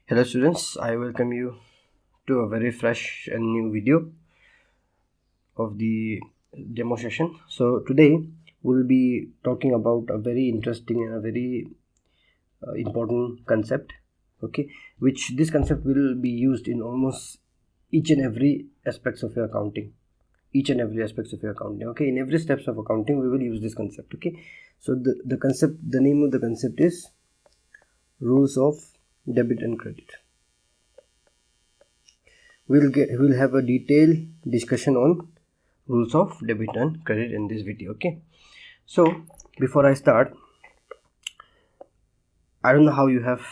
Hello students, I welcome you to a very fresh and new video of the demo session. So today we'll be talking about a very interesting and a very important concept, okay, which this concept will be used in almost each and every aspects of your accounting. Okay, in every steps of accounting we will use this concept. Okay, so the name of the concept is rules of debit and credit. We'll have a detailed discussion on rules of debit and credit in this video. Okay, so before I start, I don't know how you have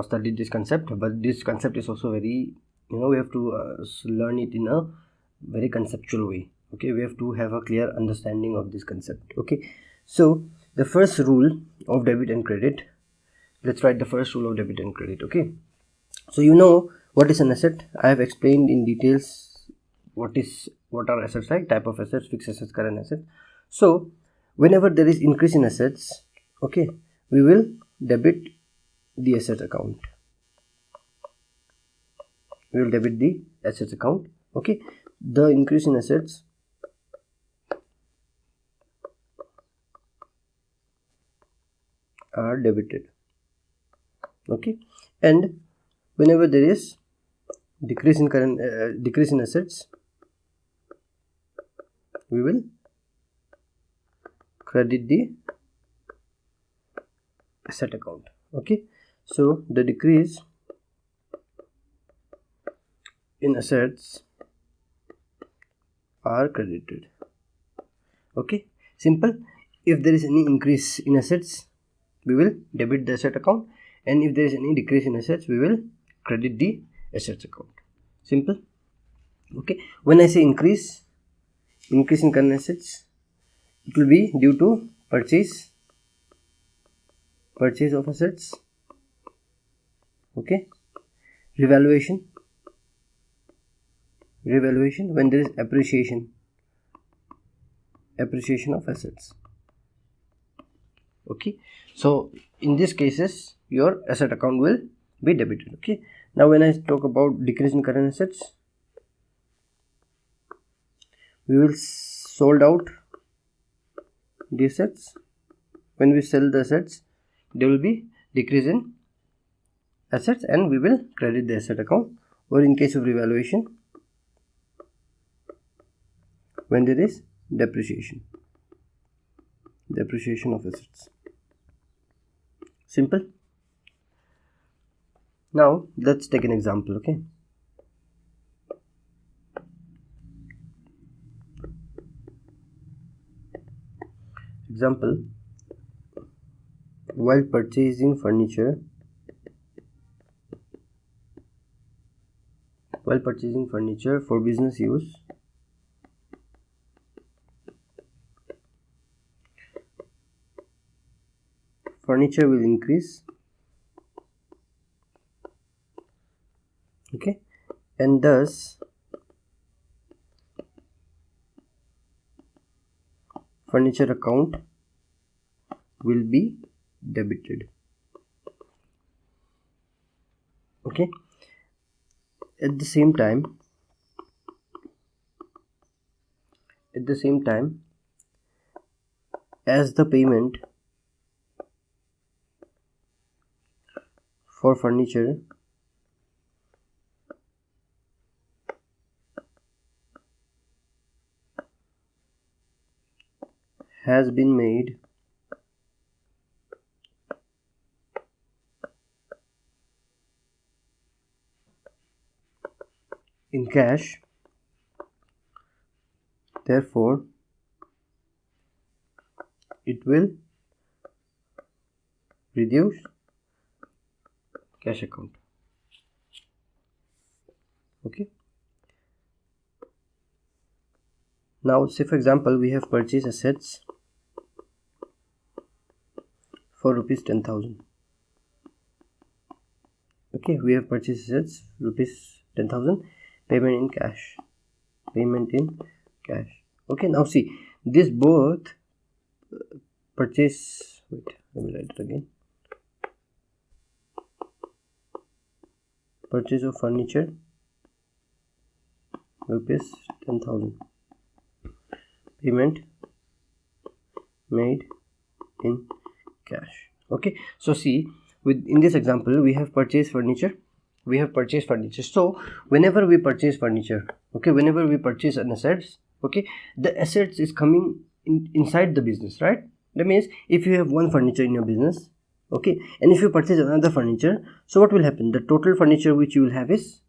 studied this concept, but this concept is also very, we have to learn it in a very conceptual way. Okay, we have to have a clear understanding of this concept. Okay, so the first rule of debit and credit, let's write the first rule of debit and credit. Okay, so what is an asset? I have explained in details what are assets, like type of assets, fixed assets, current assets. So whenever there is increase in assets, okay, we will debit the asset account. Okay, the increase in assets are debited. Okay, and whenever there is decrease in assets, we will credit the asset account. Okay, so the decrease in assets are credited. Okay, simple. If there is any increase in assets, we will debit the asset account, and if there is any decrease in assets, we will credit the assets account. Simple. Okay, when I say increase in current assets, it will be due to purchase of assets. Okay, revaluation when there is appreciation of assets. Okay, so in these cases your asset account will be debited. Okay, now when I talk about decrease in current assets, we will sold out the assets. When we sell the assets, there will be decrease in assets and we will credit the asset account. Or in case of revaluation, when there is depreciation of assets. Simple. Now let's take an example. Okay, example, while purchasing furniture for business use, furniture will increase. Okay, and thus furniture account will be debited. Okay, at the same time as the payment for furniture has been made in cash, therefore it will reduce cash account. Okay, now say for example we have purchased assets for rupees 10,000. Okay, we have purchased assets rupees 10,000, payment in cash. Okay, now see, this both purchase, wait, let me write it again. purchase of furniture rupees 10,000, payment made in cash. Okay, so see, in this example we have purchased furniture. So whenever we purchase furniture, okay, whenever we purchase an assets, okay, the assets is coming inside the business, right? That means if you have one furniture in your business, okay, and if you purchase another furniture, so what will happen? The total furniture which you will have is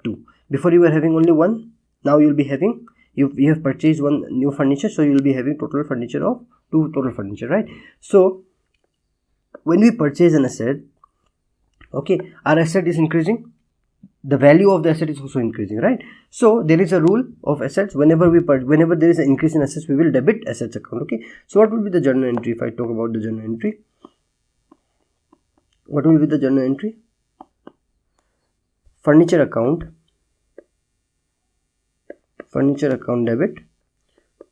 2. Before you were having only 1, now you will be having, you have purchased one new furniture, so you will be having total furniture of 2 total furniture, right? So when we purchase an asset, okay, our asset is increasing, the value of the asset is also increasing, right? So there is a rule of assets. Whenever there is an increase in assets, we will debit assets account. Okay, so what will be the journal entry? If I talk about the journal entry, what will be the journal entry? Furniture account debit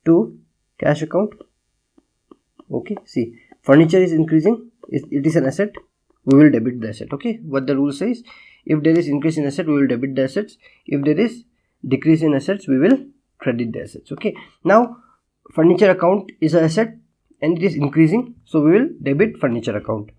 to cash account. Okay, see, furniture is increasing, it is an asset, we will debit the asset. Okay, what the rule says, if there is increase in asset, we will debit the assets. If there is decrease in assets, we will credit the assets. Okay, now furniture account is an asset and it is increasing, so we will debit furniture account.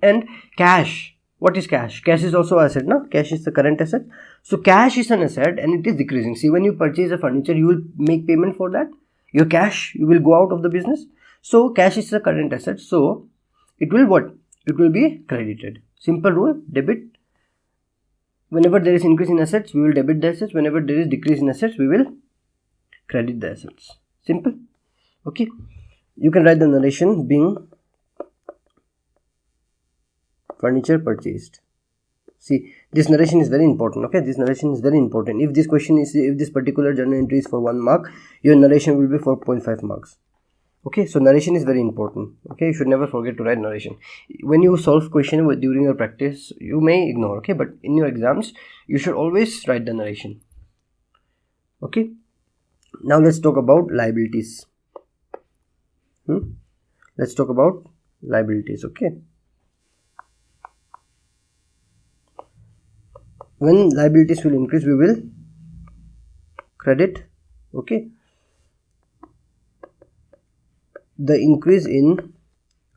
And cash, what is cash? Cash is also asset, no? Cash is the current asset. So cash is an asset and it is decreasing. See, when you purchase a furniture, you will make payment for that. Your cash, you will go out of the business. So cash is the current asset. So it will what? It will be credited. Simple rule, debit. Whenever there is increase in assets, we will debit the assets. Whenever there is decrease in assets, we will credit the assets. Simple. Okay. You can write the narration being furniture purchased. See, this narration is very important. Okay, this narration is very important. If this particular journal entry is for 1 mark, your narration will be 4.5 marks. Okay, so narration is very important. Okay, you should never forget to write narration. When you solve question during your practice, you may ignore. Okay, but in your exams, you should always write the narration. Okay, now let's talk about liabilities. Let's talk about liabilities. Okay, when liabilities will increase, we will credit. Okay, the increase in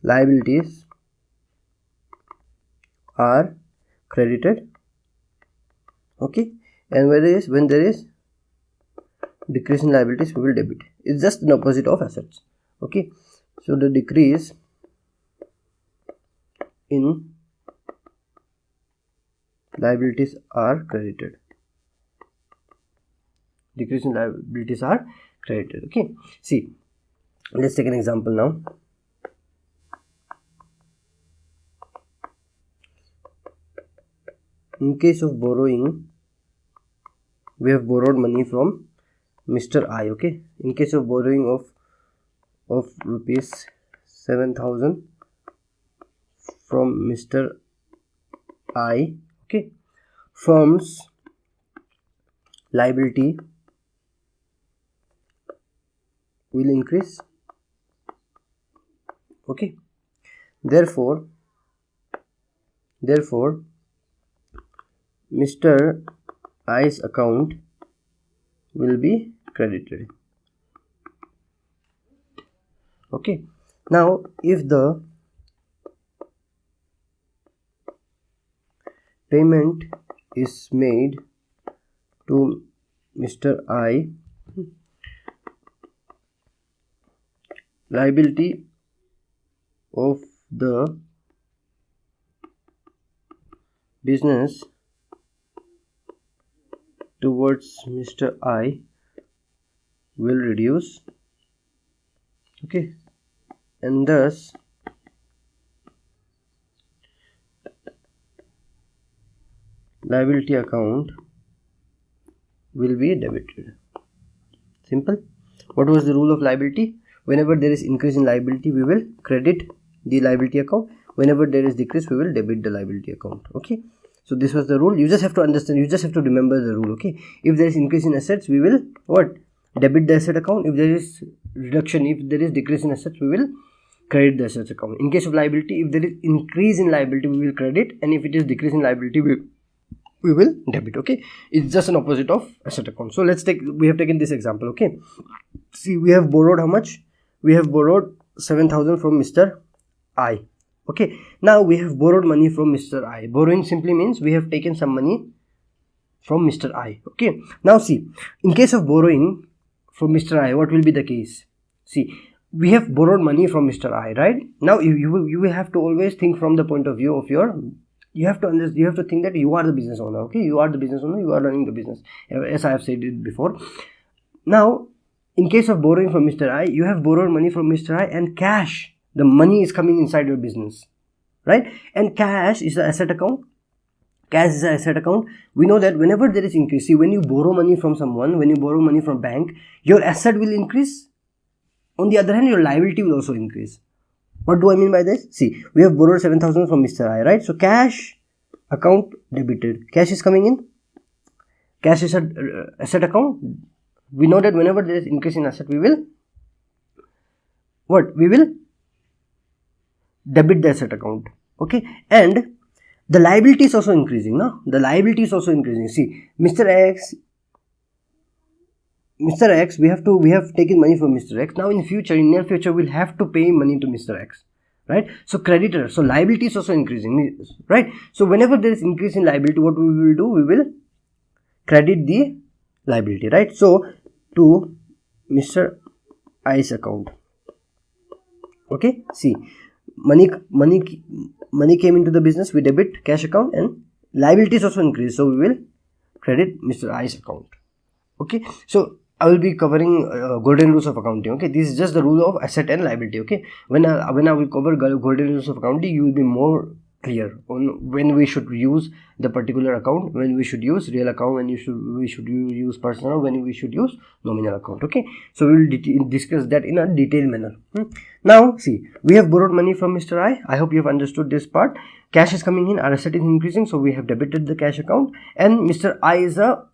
liabilities are credited. Okay, and when there is decrease in liabilities, we will debit. It's just the opposite of assets. Okay, so the decrease in liabilities are credited. Okay, see, let's take an example now. In case of borrowing, we have borrowed money from Mr. I. Okay, in case of borrowing of rupees 7,000 from Mr. I, okay, firm's liability will increase. Okay, therefore Mr. I's account will be credited. Okay, now if the payment is made to Mr. I, liability of the business towards Mr. I will reduce. Okay, and thus liability account will be debited. Simple. What was the rule of liability? Whenever there is increase in liability, we will credit the liability account. Whenever there is decrease, we will debit the liability account. Okay, so this was the rule. You just have to understand, you just have to remember the rule. Okay, if there is increase in assets, we will what? Debit the asset account. If there is reduction, if there is decrease in assets, we will credit the assets account. In case of liability, if there is increase in liability, we will credit, and if it is decrease in liability, we will debit. Okay, it's just an opposite of asset account. So let's take, we have taken this example. Okay, see, we have borrowed how much? We have borrowed 7,000 from Mr. I. Okay, now we have borrowed money from Mr. I. Borrowing simply means we have taken some money from Mr. I. Okay, now see, in case of borrowing from Mr. I, what will be the case? See, we have borrowed money from Mr. I, right? Now you will have to always think from the point of view of your, you have to think that you are the business owner. Okay, you are the business owner, you are running the business, as I have said it before. Now in case of borrowing from Mr. I, you have borrowed money from Mr. I, and cash, the money is coming inside your business, right? And cash is the asset account. Cash is an asset account. We know that whenever there is increase, see, when you borrow money from someone, when you borrow money from bank, your asset will increase. On the other hand, your liability will also increase. What do I mean by this? See, we have borrowed 7,000 from Mr. I, right? So cash account debited. Cash is coming in. Cash is an asset account. We know that whenever there is increase in asset, we will what? We will debit the asset account. Okay, and the liability is also increasing. No, the liability is also increasing. See, Mr. X, we have taken money from Mr. X. Now in future, in near future, we'll have to pay money to Mr. X, right? So creditor, so liability is also increasing, right? So whenever there is increase in liability, what we will do? We will credit the liability, right? So to Mr. I's account. Okay, see, money came into the business, we debit cash account, and liabilities also increase, so we will credit Mr. I's account. Okay, so I will be covering golden rules of accounting. Okay, this is just the rule of asset and liability. Okay, when I will cover golden rules of accounting, you will be more clear on when we should use the particular account, when we should use real account, when we should use personal, when we should use nominal account. Okay, so we will discuss that in a detailed manner. Now see, we have borrowed money from Mr. I hope you have understood this part. Cash is coming in, our asset is increasing, so we have debited the cash account, and Mr. I is a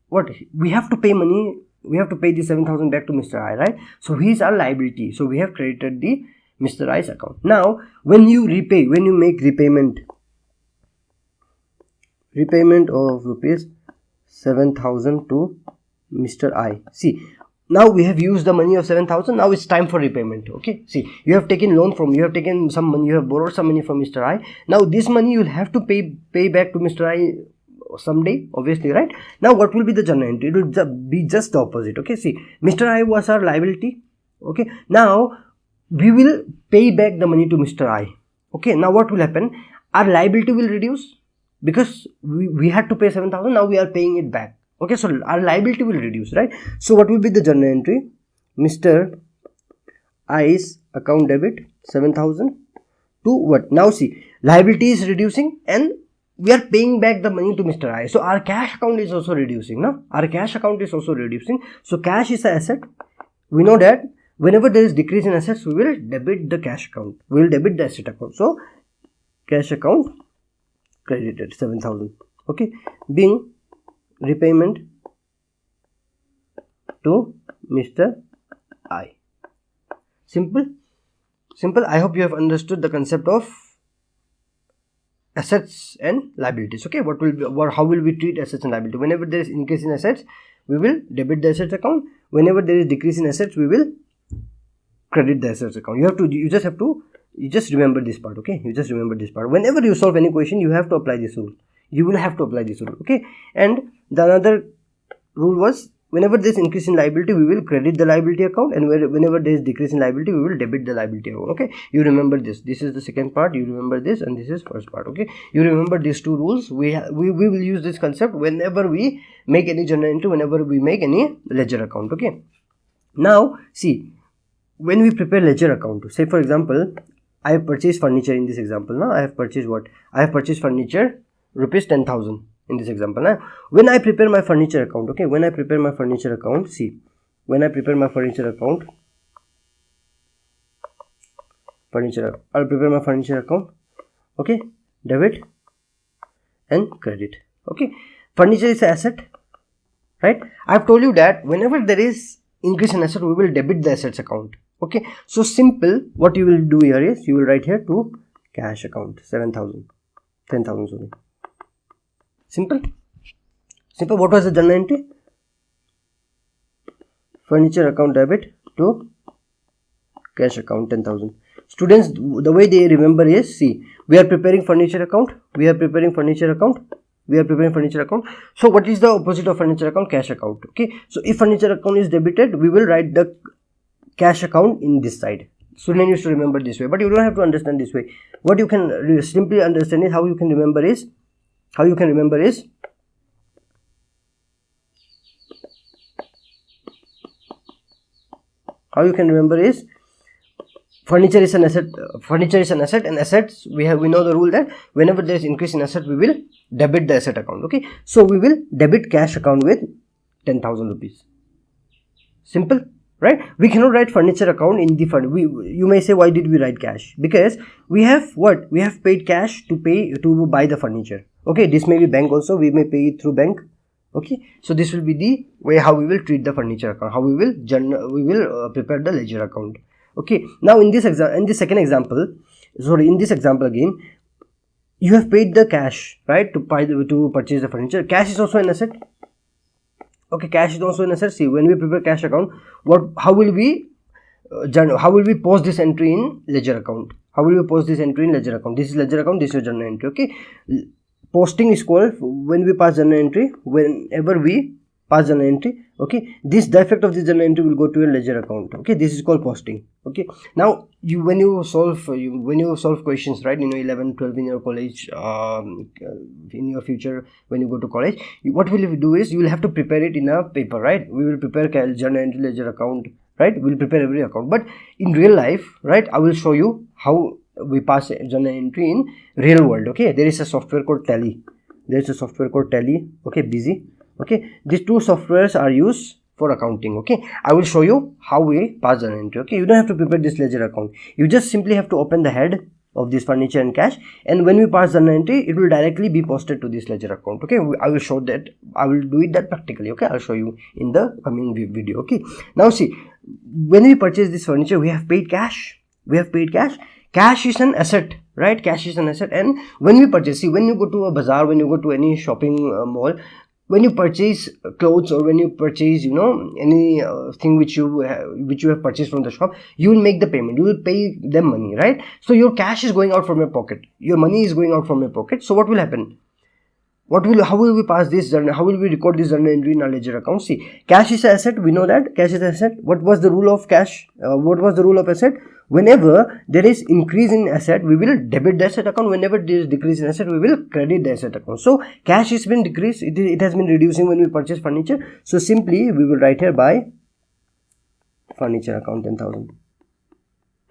what? We have to pay money, we have to pay the 7,000 back to Mr. I, right? So he is our liability, so we have credited the Mr. I's account. Now when you make repayment of rupees 7,000 to Mr. I, see, now we have used the money of 7,000. Now it's time for repayment. Okay, see, you have taken some money, you have borrowed some money from Mr. I. Now this money you will have to pay back to Mr. I someday, obviously, right? Now what will be the journal entry? It will be just the opposite. Okay, see, Mr. I was our liability. Okay, now we will pay back the money to Mr. I. Okay, now what will happen? Our liability will reduce because we had to pay 7,000. Now we are paying it back. Okay, so our liability will reduce, right? So what will be the journal entry? Mr. I's account debit 7,000 to what? Now see, liability is reducing and we are paying back the money to Mr. I. So our cash account is also reducing. No? Our cash account is also reducing. So cash is an asset. We know that whenever there is decrease in assets, we will debit the cash account. We will debit the asset account. So cash account credited 7,000. Okay, being repayment to Mr. I. Simple. I hope you have understood the concept of assets and liabilities. Okay, how will we treat assets and liability? Whenever there is increase in assets, we will debit the assets account. Whenever there is decrease in assets, we will credit the assets account. You just remember this part. Okay, you just remember this part. Whenever you solve any question, you have to apply this rule. You will have to apply this rule. Okay, and the another rule was, whenever there is increase in liability, we will credit the liability account, and whenever there is decrease in liability, we will debit the liability account. Okay, you remember this. This is the second part. You remember this, and this is first part. Okay, you remember these two rules. We will use this concept whenever we make any journal entry, whenever we make any ledger account. Okay, now see, when we prepare ledger account, say for example, I have purchased furniture in this example. Now I have purchased what? I have purchased furniture rupees 10,000 in this example. Now when I prepare my furniture account, okay, when I prepare my furniture account, see, when I prepare my furniture account, I'll prepare my furniture account. Okay, debit and credit. Okay, furniture is an asset, right? I've told you that whenever there is increase in asset, we will debit the assets account. Okay, so simple. What you will do here is you will write here to cash account 7,000, 10,000, sorry. Simple. What was the journal entry? Furniture account debit to cash account 10,000. Students, the way they remember is, see, we are preparing furniture account. So what is the opposite of furniture account? Cash account. Okay, so if furniture account is debited, we will write the cash account in this side. Student used to remember this way, but you don't have to understand this way. What you can simply understand is how you can remember is furniture is an asset, and assets, we know the rule that whenever there is increase in asset, we will debit the asset account. Okay, so we will debit cash account with 10,000 rupees. Simple, right? We cannot write furniture account in the fund. You may say, why did we write cash? Because we have paid cash to buy the furniture. Okay, this may be bank also, we may pay it through bank. Okay, so this will be the way how we will treat the furniture account, how we will prepare the ledger account. Okay, now in this second example, in this example again, you have paid the cash, right, to purchase the furniture. Cash is also an asset. Okay, cash is also an asset. See, when we prepare cash account, how will we post this entry in ledger account? This is ledger account, this is journal entry. Okay, posting is called when we pass journal entry. Whenever we pass journal entry, okay, the effect of this journal entry will go to a ledger account. Okay, this is called posting. Okay, now when you solve questions, right, 11, 12 in your college, in your future when you go to college, what will you do is you will have to prepare it in a paper, right? We will prepare journal entry, ledger account, right? We will prepare every account, but in real life, right, I will show you how we pass journal entry in real world. Okay, there is a software called Tally. Okay, busy. Okay, these two softwares are used for accounting. Okay, I will show you how we pass journal entry. Okay, you don't have to prepare this ledger account. You just simply have to open the head of this furniture and cash, and when we pass journal entry, it will directly be posted to this ledger account. Okay, I will show that. I will do it that practically. Okay, I'll show you in the coming video. Okay, now see, when we purchase this furniture, we have paid cash. Cash is an asset, right? Cash is an asset, and when we purchase, see, when you go to a bazaar, when you go to any shopping mall, when you purchase clothes, or when you purchase any thing which you have purchased from the shop, you will make the payment, you will pay them money, right? So your cash is going out from your pocket, your money is going out from your pocket. So what will happen? How will we pass this journal? How will we record this journal entry in our ledger account? See, cash is an asset. We know that cash is an asset. What was the rule of cash? What was the rule of asset? Whenever there is increase in asset, we will debit the asset account. Whenever there is decrease in asset, we will credit the asset account. So cash has been decreased. It has been reducing when we purchase furniture. So simply we will write here by furniture account 10,000.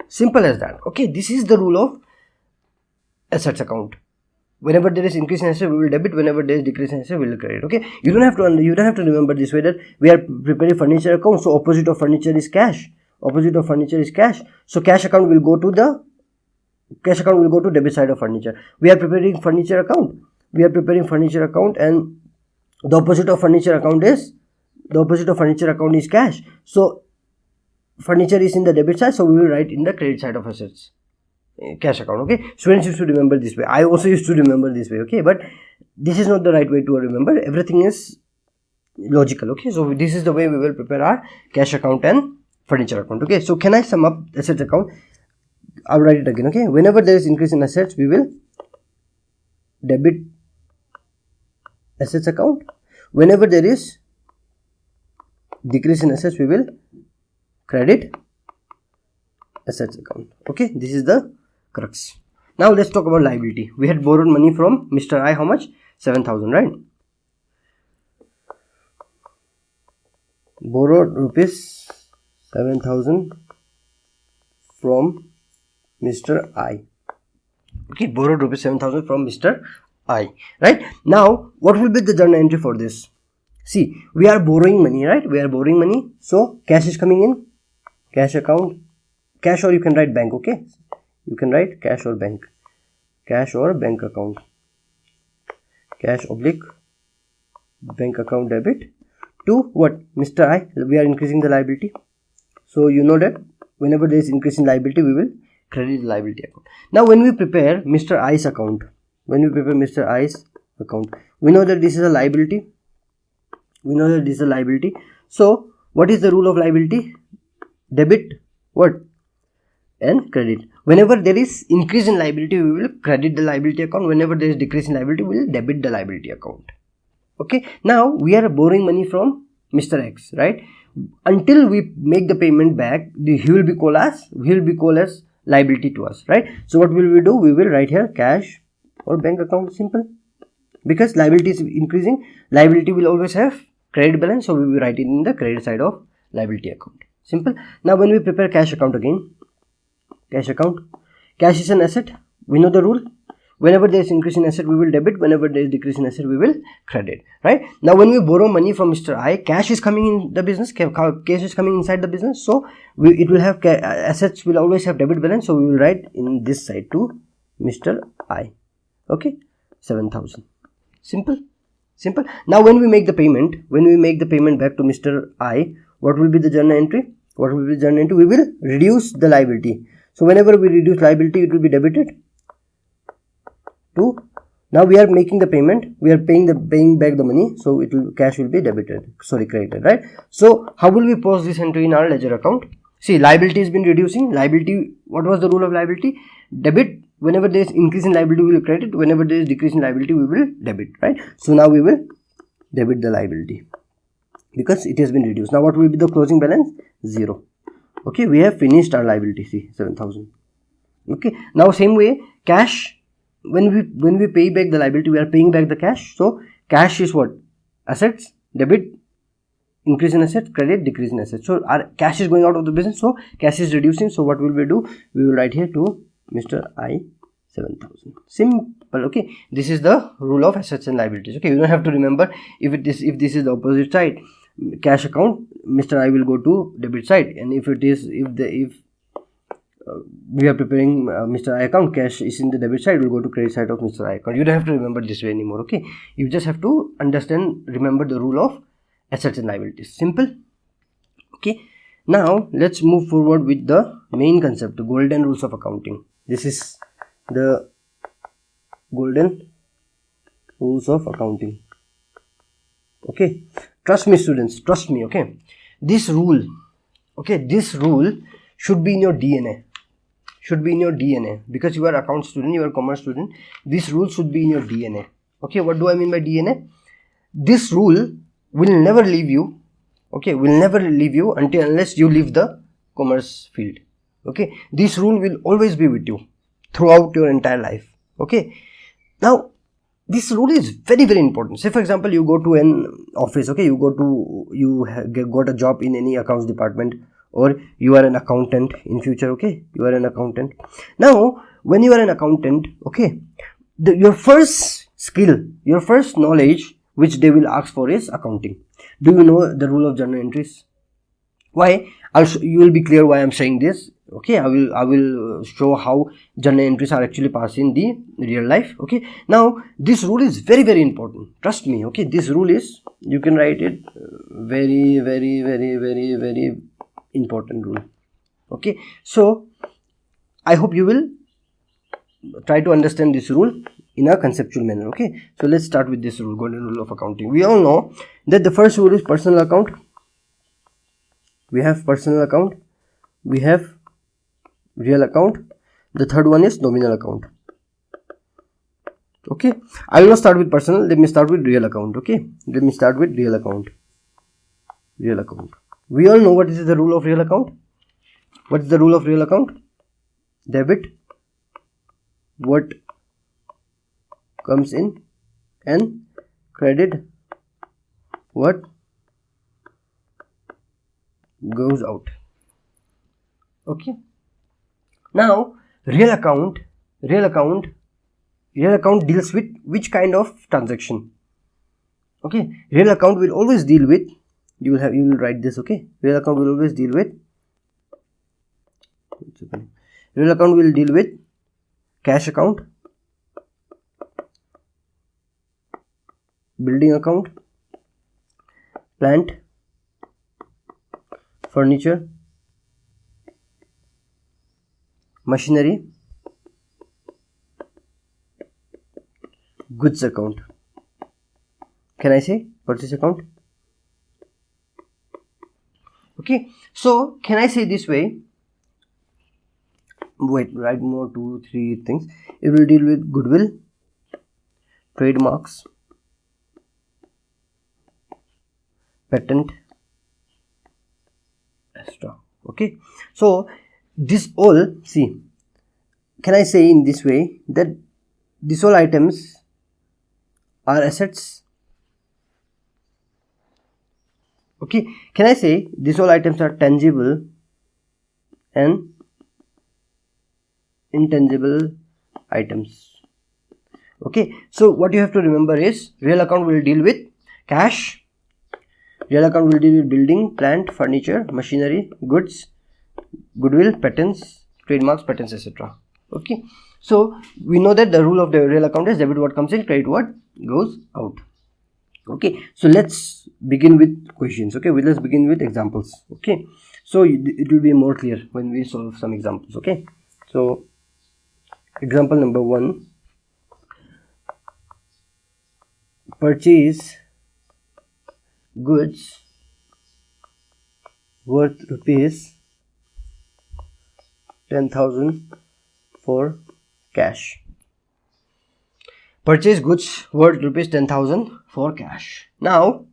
Simple as that. Okay, this is the rule of assets account. Whenever there is increase in asset, we will debit. Whenever there is decrease in asset, we will credit. Okay, you don't have to remember this way, that we are preparing furniture account. So opposite of furniture is cash. So cash account will go to debit side of furniture. We are preparing furniture account, and the opposite of furniture account is cash. So furniture is in the debit side, so we will write in the credit side of assets, cash account. Okay, students used to remember this way. I also used to remember this way. Okay, but this is not the right way to remember. Everything is logical. Okay, so this is the way we will prepare our cash account and furniture account. Okay, so can I sum up assets account? I'll write it again. Okay, whenever there is increase in assets, we will debit assets account. Whenever there is decrease in assets, we will credit assets account. Okay, this is the crux. Now let's talk about liability. We had borrowed money from Mr. I. How much? 7,000, right? Borrowed rupees 7,000 from Mr. I. Okay, borrowed rupees 7,000 from Mr. I. Right? Now, what will be the journal entry for this? See, we are borrowing money, right? So cash is coming in, cash account, cash, or you can write bank. Okay, you can write cash or bank account, cash oblique bank account debit to what? Mr. I. We are increasing the liability, so you know that whenever there is increase in liability, we will credit the liability account. Now when we prepare Mr. I's account, we know that this is a liability. So what is the rule of liability? Debit what? And credit. Whenever there is increase in liability, we will credit the liability account. Whenever there is decrease in liability, we will debit the liability account. Okay, now we are borrowing money from Mr. X, right? Until we make the payment back, he will be called as liability to us, right? So what will we do? We will write here cash or bank account, simple. Because liability is increasing, liability will always have credit balance, so we will write it in the credit side of liability account, simple. Now when we prepare cash account again, cash is an asset. We know the rule. Whenever there is increase in asset, we will debit. Whenever there is decrease in asset, we will credit, right? Now when we borrow money from Mr. I, cash is coming in the business, cash is coming inside the business, so it will have assets will always have debit balance, so we will write in this side to Mr. I. Okay, 7,000. Simple. Now when we make the payment, back to Mr. I, what will be the journal entry? We will reduce the liability. So whenever we reduce liability, it will be debited to, now we are making the payment, we are paying back the money, so cash will be credited, right? So how will we post this entry in our ledger account? See, liability has been reducing. Liability, what was the rule of liability? Debit. Whenever there is increase in liability, we will credit. Whenever there is decrease in liability, we will debit, right? So now we will debit the liability because it has been reduced. Now what will be the closing balance? 0. Okay, we have finished our liability. See, 7,000. Okay, now same way, cash, when we pay back the liability, we are paying back the cash. So cash is what? Assets, debit, increase in assets, credit, decrease in assets. So our cash is going out of the business, so cash is reducing. So what will we do? We will write here to Mr. I, 7,000. Simple. Okay, this is the rule of assets and liabilities. Okay, you don't have to remember if this is the opposite side, cash account, Mr. I will go to debit side, and if we are preparing Mr. I account, cash is in the debit side, we'll go to credit side of Mr. I account. You don't have to remember this way anymore. Okay, you just have to remember the rule of assets and liabilities. Simple. Okay, now let's move forward with the main concept, the golden rules of accounting. This is the golden rules of accounting. Okay, trust me students, trust me. Okay, this rule should be in your DNA, because you are account student, you are commerce student. This rule should be in your DNA. Okay, what do I mean by DNA? This rule will never leave you. Okay, will never leave you unless you leave the commerce field. Okay, this rule will always be with you throughout your entire life. Okay, now this rule is very, very important. Say for example, you go to an office. Okay, you got a job in any accounts department, or you are an accountant in future. Okay, you are an accountant. Now when you are an accountant, okay, your first skill, your first knowledge which they will ask for is accounting. Do you know the rule of journal entries? Why? You will be clear why I'm saying this. Okay, I will show how journal entries are actually passed in the real life. Okay, now this rule is very, very important. Trust me. Okay, this rule is, you can write it, very, very, very, very, very important rule. Okay, so I hope you will try to understand this rule in a conceptual manner. Okay, so let's start with this rule, golden rule of accounting. We all know that the first rule is personal account. We have personal account, we have real account, the third one is nominal account. Okay, I will not start with personal, let me start with real account. Okay, let me start with real account. We all know what is the rule of real account. What is the rule of real account? Debit what comes in and credit what goes out. Okay, now real account deals with which kind of transaction? Okay, real account will always deal with, you will write this. Okay, real account will always deal with, real account will deal with cash account, building account, plant, furniture, machinery, goods account. Can I say purchase account? Okay, so can I say this way? Wait, write more 2-3 things. It will deal with goodwill, trademarks, patent, extra. Okay, so this all, see, can I say in this way that these all items are assets? Okay, can I say these all items are tangible and intangible items? Okay, so what you have to remember is real account will deal with cash, real account will deal with building, plant, furniture, machinery, goods, goodwill, patents, trademarks, patents, etc. Okay, so we know that the rule of the real account is debit what comes in, credit what goes out. Okay, so let's begin with questions. Okay, let's begin with examples. Okay, so it will be more clear when we solve some examples. Okay, so example number 1, purchase goods worth rupees 10,000 for cash. Purchase goods worth rupees 10,000 for cash. Now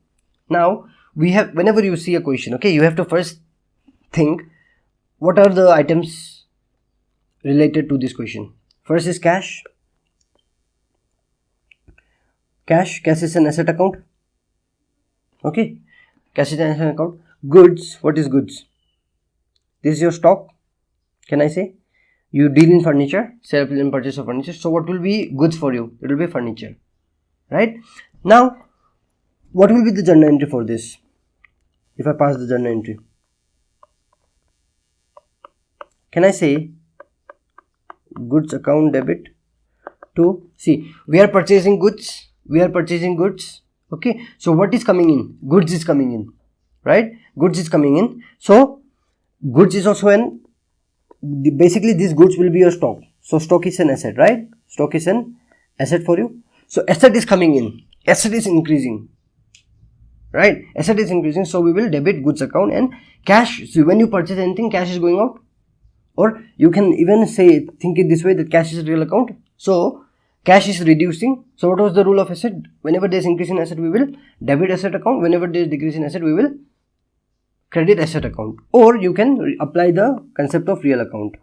we have, whenever you see a question, okay, you have to first think what are the items related to this question. First is cash. Cash is an asset account. Okay, cash is an asset account. Goods, what is goods? This is your stock. Can I say you deal in furniture, sell and purchase of furniture, so what will be goods for you? It will be furniture, right? Now what will be the journal entry for this? If I pass the journal entry, can I say goods account debit to, see, we are purchasing goods, okay, so what is coming in? Goods is coming in, right? Goods is coming in, so goods is also an, basically these goods will be your stock, so stock is an asset, right? Stock is an asset for you, so asset is coming in, asset is increasing, right? Asset is increasing, so we will debit goods account and cash. So when you purchase anything, cash is going out, or you can even say, think it this way, that cash is a real account, so cash is reducing. So what was the rule of asset? Whenever there is increase in asset, we will debit asset account. Whenever there is decrease in asset, we will credit asset account. Or you can apply the concept of real account.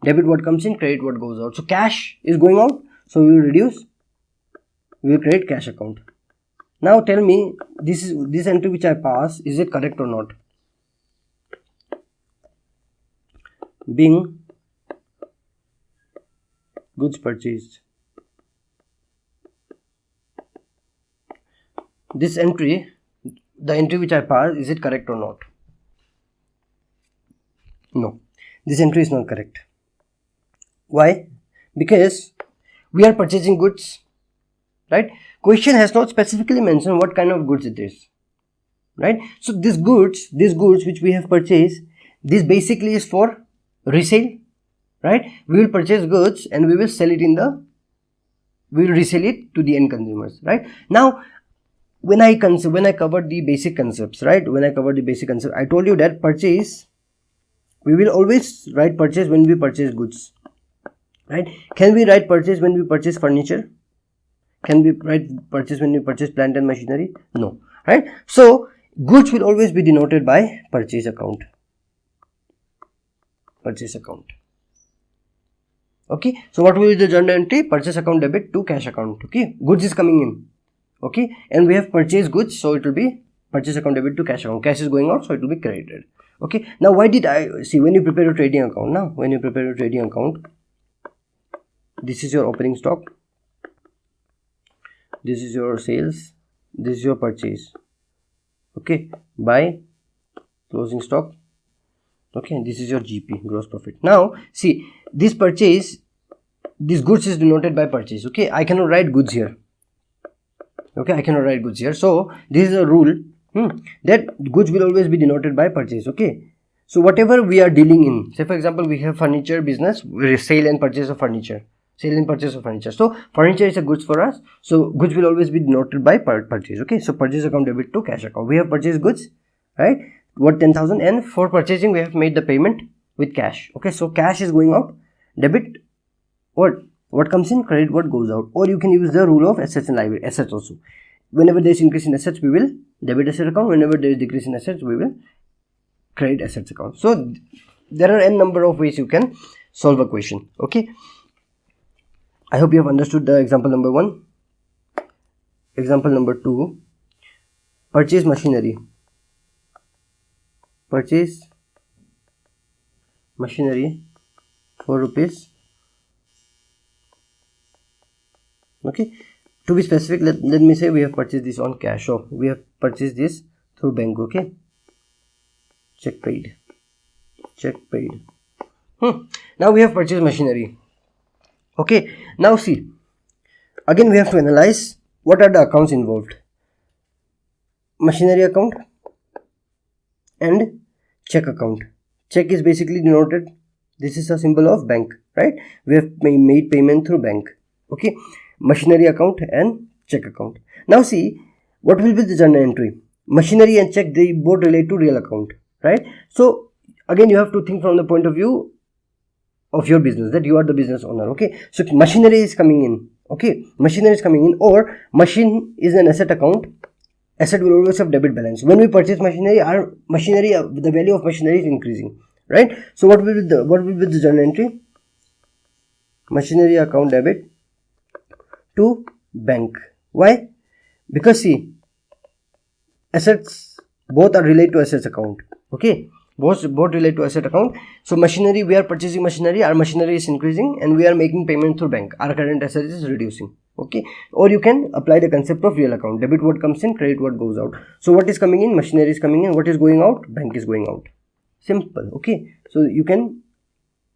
Debit what comes in, credit what goes out. So cash is going out, so we will reduce, we will credit cash account. Now tell me, this entry which I pass, is it correct or not? Being goods purchased, this entry, the entry which I pass, is it correct or not? No, this entry is not correct. Why? Because we are purchasing goods, right? Question has not specifically mentioned what kind of goods it is, right? So these goods which we have purchased, this basically is for resale, right? We will purchase goods and we will sell it we will resell it to the end consumers, right? Now when I covered the basic concepts, right? I told you that purchase, we will always write purchase when we purchase goods, right? Can we write purchase when we purchase furniture? Can we write purchase when we purchase plant and machinery? No, right? So goods will always be denoted by purchase account. Okay, so what will be the journal entry? Purchase account debit to cash account. Okay, goods is coming in, okay, and we have purchased goods, so it will be purchase account debit to cash account. Cash is going out, so it will be credited. Okay, now why did I see, when you prepare a trading account, this is your opening stock, this is your sales, this is your purchase, okay, buy, closing stock, okay, and this is your GP, gross profit. Now see, this purchase, this goods is denoted by purchase, okay, I cannot write goods here, so this is a rule that goods will always be denoted by purchase, okay. So whatever we are dealing in, say for example, we have furniture business, we sale and purchase of furniture. Sale and purchase of furniture. So furniture is a goods for us. So goods will always be denoted by purchase. Okay. So purchase account debit to cash account. We have purchased goods, right? What 10,000, and for purchasing we have made the payment with cash. Okay. So cash is going out. Debit. What comes in? Credit. What goes out? Or you can use the rule of assets and liability. Assets also. Whenever there is increase in assets, we will debit asset account. Whenever there is decrease in assets, we will credit assets account. So there are n number of ways you can solve a question. Okay. I hope you have understood the example number 1. Example number 2. Purchase machinery. Purchase machinery for rupees. Okay. To be specific, let me say we have purchased this on cash. So we have purchased this through bank. Okay. Check paid. Check paid. Now we have purchased machinery. Okay. Now see. Again we have to analyze what are the accounts involved. Machinery account and check account. Check is basically denoted. This is a symbol of bank, right? We have made payment through bank. Okay. Machinery account and check account. Now see, what will be the journal entry? Machinery and check, they both relate to real account, right? So again you have to think from the point of view of your business, that you are the business owner. Okay. So machinery is coming in. Okay. Machinery is coming in, or machine is an asset account. Asset will always have debit balance. When we purchase machinery, the value of machinery is increasing, right? So what will be the journal entry? Machinery account debit to bank. Why? Because see, assets both are related to assets account. Okay. Both relate to asset account. So machinery, we are purchasing machinery, our machinery is increasing and we are making payment through bank. Our current asset is reducing. Okay. Or you can apply the concept of real account. Debit what comes in, credit what goes out. So what is coming in? Machinery is coming in. What is going out? Bank is going out. Simple. Okay. So you can,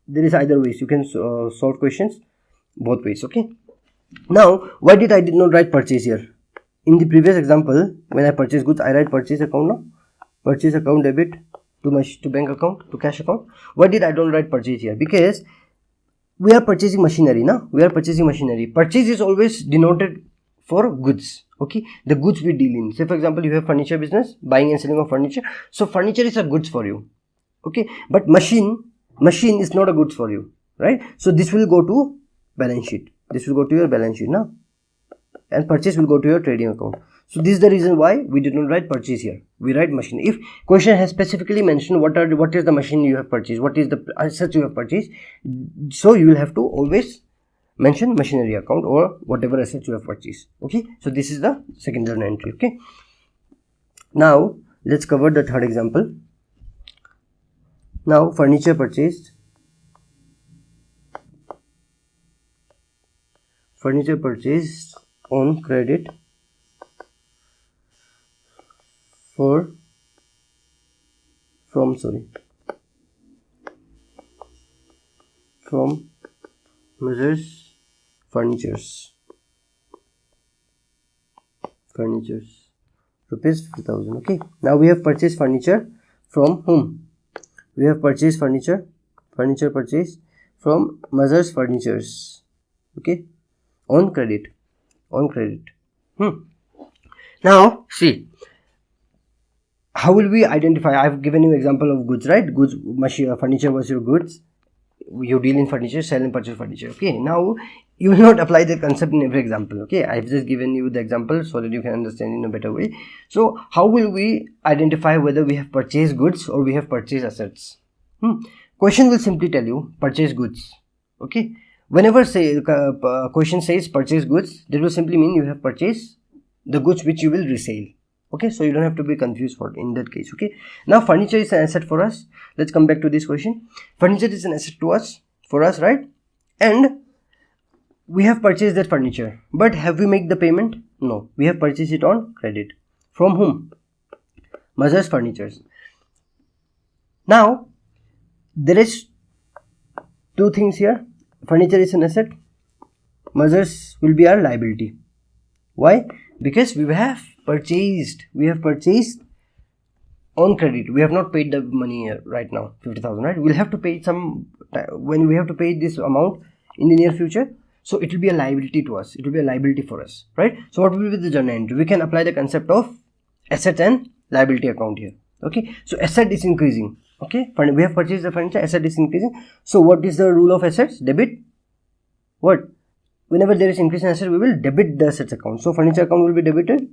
there is either ways. You can solve questions both ways. Okay. Now, why did I not write purchase here? In the previous example, when I purchase goods, I write purchase account now. Purchase account debit to bank account, to cash account. Why did I don't write purchase here? Because we are purchasing machinery now. We are purchasing machinery. Purchase is always denoted for goods. Okay. The goods we deal in. Say for example, you have furniture business, buying and selling of furniture. So furniture is a goods for you. Okay. But machine is not a goods for you. Right. So this will go to balance sheet. This will go to your balance sheet now. And purchase will go to your trading account. So this is the reason why we did not write purchase here. We write machine. If question has specifically mentioned what is the machine you have purchased, what is the assets you have purchased, so you will have to always mention machinery account or whatever assets you have purchased. Okay. So this is the second journal entry. Okay. Now let's cover the third example. Now furniture purchased. Furniture purchased on credit from Messrs. Furnitures rupees 50,000. Okay. Now we have purchased furniture from whom? We have purchased furniture purchased from Messrs. Furnitures. Okay. On credit. Now see, how will we identify? I have given you example of goods, right? Goods, furniture was your goods. You deal in furniture, sell and purchase furniture. Okay. Now you will not apply the concept in every example. Okay. I have just given you the example so that you can understand in a better way. So how will we identify whether we have purchased goods or we have purchased assets? Question will simply tell you purchase goods. Okay. Whenever say question says purchase goods, that will simply mean you have purchased the goods which you will resell. Okay, so you don't have to be confused in that case. Okay. Now furniture is an asset for us. Let's come back to this question. Furniture is an asset for us, right? And we have purchased that furniture. But have we made the payment? No. We have purchased it on credit. From whom? Messrs. Furnitures. Now there is two things here. Furniture is an asset. Messrs. will be our liability. Why? Because we have purchased on credit. We have not paid the money here right now, 50,000, right? We'll have to pay some when we have to pay this amount in the near future. So it will be a liability to us. It will be a liability for us, right? So what will be the journal entry? We can apply the concept of asset and liability account here. Okay, so asset is increasing. Okay, we have purchased the furniture, asset is increasing. So what is the rule of assets? Debit. What? Whenever there is increase in asset, we will debit the assets account. So furniture account will be debited.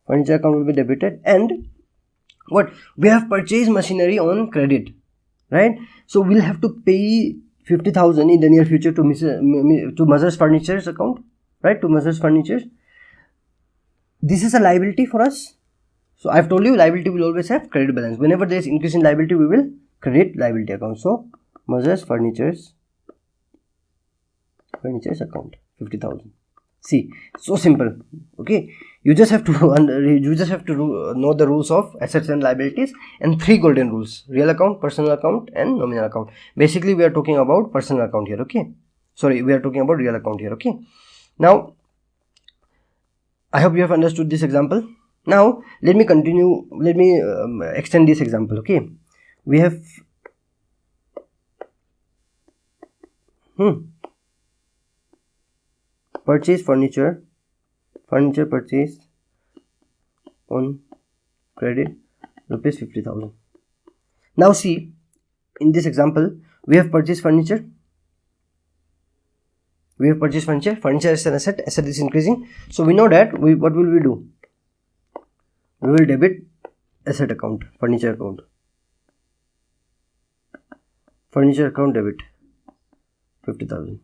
Furniture account will be debited. And what? We have purchased machinery on credit, right? So we'll have to pay 50,000 in the near future to Mother's Furniture's account, right? To Mother's Furniture. This is a liability for us. So I've told you liability will always have credit balance. Whenever there is increase in liability, we will credit liability account. So Mother's Furniture's account, 50,000. See, so simple. Okay, you just have to know the rules of assets and liabilities, and 3 golden rules: real account, personal account, and nominal account. Basically, we are talking about personal account here. Okay, sorry, we are talking about real account here. Okay, now I hope you have understood this example. Now let me continue. Let me extend this example. Okay, we have purchase furniture purchased on credit, rupees 50,000. Now see, in this example, we have purchased furniture. Furniture is an asset. Asset is increasing. So we know that what will we do? We will debit asset account, furniture account. Furniture account debit 50,000.